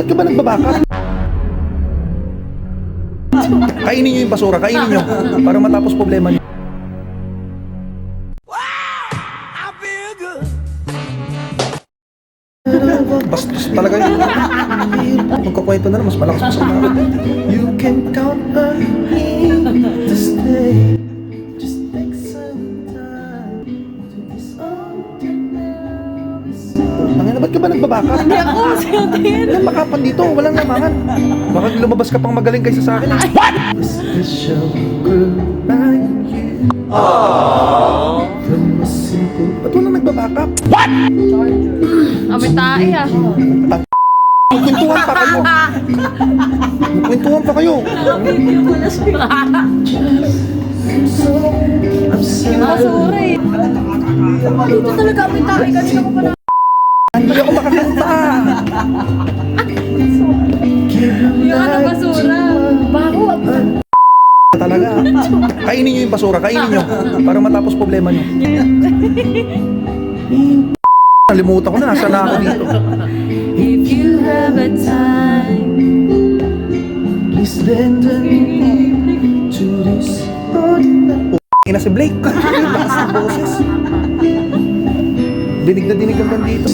Ba't ka ba nagbabaka? Kainin nyo yung basura, kainin nyo. Para matapos problema nyo. Bastos talaga yun. Magkakwento na lang, mas malakas pa sa mga. You can count on me to stay. Just take some time to be ordinary. Tangina, ba't ka ba nagbabaka? Hindi ako, sigatin. Walang makapan dito, walang lamangan. Baka lumabas ka pang magaling kaysa sa akin. What? Is this show good like you? Aww. From a simple. Ba't walang nagbabaka? What? Amin tae ah. Magkwentuhan pa kayo. Magkwentuhan pa kayo. Yung basura eh. Dito talaga amin tae. Kanina ko pa na. Hindi ako makakanta. Yung ano basura. Bago. Talaga. Kainin nyo yung basura, kainin nyo. Para matapos problema nyo. Nalimutan ko na, nasa na ako dito. If you have a time, Please lend an ear to this ordinary. Ina si Blake. Lakas ng boses. Dinig na dinig ang dito.